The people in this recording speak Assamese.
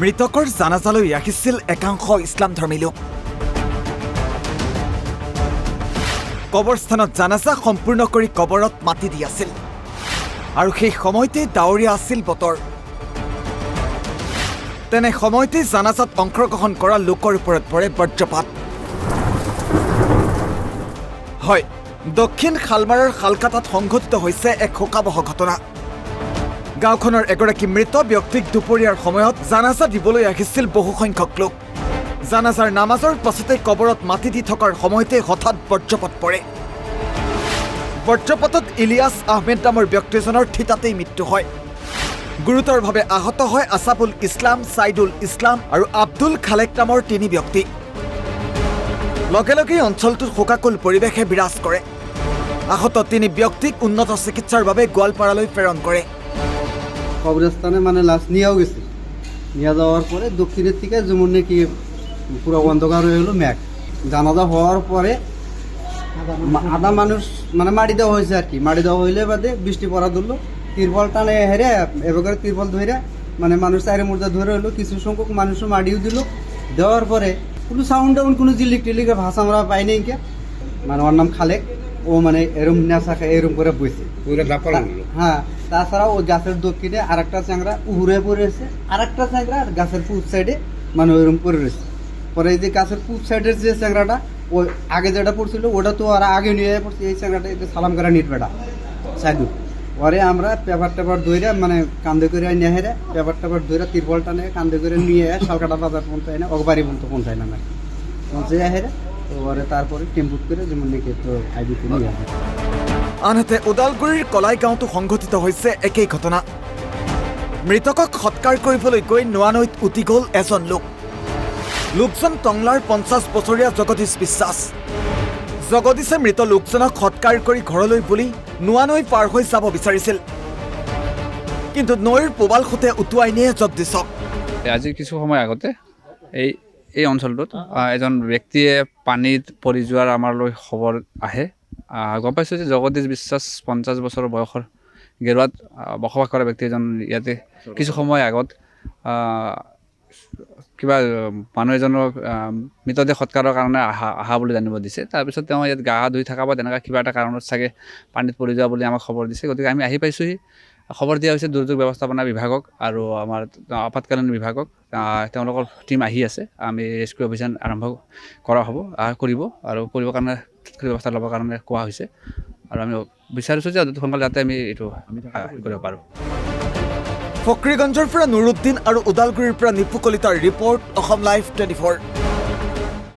মৃতকৰ জানাজালৈ ৰাখিছিল একাংশ ইছলাম ধৰ্মী লোক। কবৰস্থানত জানাজা সম্পূৰ্ণ কৰি কবৰত মাটি দি আছিল আৰু সেই সময়তে ডাৱৰীয়া আছিল বতৰ। তেনে সময়তে জানাজাত অংশগ্ৰহণ কৰা লোকৰ ওপৰত পৰে বজ্ৰপাত। হয়, দক্ষিণ শালমাৰাৰ শালকাটাত সংঘটিত হৈছে এক শোকাবহ ঘটনা। গাঁওখনৰ এগৰাকী মৃত ব্যক্তিক দুপৰীয়াৰ সময়ত জানাজা দিবলৈ আহিছিল বহুসংখ্যক লোক। জানাজাৰ নামাজৰ পাছতে কবৰত মাটি দি থকাৰ সময়তে হঠাৎ বজ্ৰপাত পৰে। বজ্ৰপাতত ইলিয়াছ আহমেদ নামৰ ব্যক্তিজনৰ থিতাতেই মৃত্যু হয়। গুৰুতৰভাৱে আহত হয় আছাফুল ইছলাম, ছাইদুল ইছলাম আৰু আব্দুল খালেক নামৰ তিনি ব্যক্তি। লগে লগেই অঞ্চলটোত শোকাকুল পৰিৱেশে বিৰাজ কৰে। আহত তিনি ব্যক্তিক উন্নত চিকিৎসাৰ বাবে গোৱালপাৰালৈ প্ৰেৰণ কৰে। কবরস্থানে মানে লাশ নিয়েও গেছে, নিয়ে যাওয়ার পরে দক্ষিণের থেকে যেমন নাকি পুরো অন্ধকার হয়ে গেলো ম্যাক। জানাজা হওয়ার পরে আধা মানুষ মানে মাটি দেওয়া হয়েছে আর কি। মাটি দেওয়া হইলে বাদে বৃষ্টি পড়া ধরলো, তিরপল টানে হেরে এবার তিরপল ধরে মানে মানুষ চাইরে মুর্দা ধরে হলো। কিছু সংখ্যক মানুষও মাটিও দিল। দেওয়ার পরে কোনো সাউন্ড টাউন কোনো জিলিক টিলিকের ভাষা আমরা পাইনি কে। মানে ওর নাম খালেক, ও মানে এরম নেশা খায় এরম করে বসে। হ্যাঁ, তাছাড়া ওই গাছের দক্ষিণে আর একটা চ্যাংরা উহুরে পড়ে রয়েছে, আর একটা চ্যাংরা আর গাছের পূব সাইডে মানে ওইরকম পড়ে রয়েছে। পরে এই যে গাছের পূব সাইডের যে চ্যাংরাটা ওই আগে যেটা পড়ছিল ওটা তো আর আগে নিয়ে পড়ছে। এই চ্যাংরাটা সালাম করা নিট বেটা সাইদুল। পরে আমরা পেপার টেপার ধরে মানে কান্দে করে নিয়ে হেরে পেপার টেপার ধরে তিরপলটা নিয়ে কান্দে করে নিয়ে শালকাটা বাজার পৌঁছায় না, অগবাড়ি পর্যন্ত পৌঁছায় না না পৌঁছে হেরে। পরে তারপরে টেম্পুট করে যেমন নাকি তো আইবিতে নিয়ে আসে। আনহাতে ওদালগুৰিৰ কলাই গাঁৱতো সংঘটিত হৈছে একেই ঘটনা। মৃতকক সৎকাৰ কৰিবলৈ গৈ নোৱানৈত উটি গ'ল এজন লোক। লোকজন টংলাৰ 50 বছৰীয়া জগদীশ বিশ্বাস। জগদীশে মৃত লোকজনক সৎকাৰ কৰি ঘৰলৈ বুলি নোৱানৈ পাৰ হৈ যাব বিচাৰিছিল, কিন্তু নৈৰ পোবাল খুঁটে উটুৱাই নিয়ে জগদীশক। আজি কিছু সময় আগতে এই অঞ্চলটোত এজন ব্যক্তিয়ে পানীত পৰি যোৱাৰ আমাৰলৈ খবৰ আহে। গম পাইছোঁ যে জগদীশ বিশ্বাস 50 বছৰ বয়সৰ গেৰুৱাত বসবাস কৰা ব্যক্তি এজন ইয়াতে কিছু সময় আগত কিবা মানুহ এজনক মৃতদেহ সৎকাৰৰ কাৰণে অহা বুলি জানিব দিছে। তাৰপিছত তেওঁ ইয়াত গা ধুই থকা বা তেনেকুৱা কিবা এটা কাৰণত চাগে পানীত পৰি যোৱা বুলি আমাক খবৰ দিছে। গতিকে আমি আহি পাইছোঁহি। খবৰ দিয়া হৈছে দুৰ্যোগ ব্যৱস্থাপনা বিভাগক আৰু আমাৰ আপতকালীন বিভাগক। তেওঁলোকৰ টীম আহি আছে। আমি ৰেস্কিউ অভিযান আৰম্ভ কৰিব আৰু কৰিবৰ কাৰণে ব্যৱস্থা ল'বৰ কাৰণে কোৱা হৈছে। আৰু আমি বিচাৰিছোঁ যে সোনকালে যাতে আমি এইটো কৰিব পাৰোঁ। ফকৰীগঞ্জৰ পৰা নুৰুদ্দিন আৰু ওদালগুৰিৰ পৰা নিপু কলিতাৰ ৰিপৰ্ট, অসম লাইভ 24।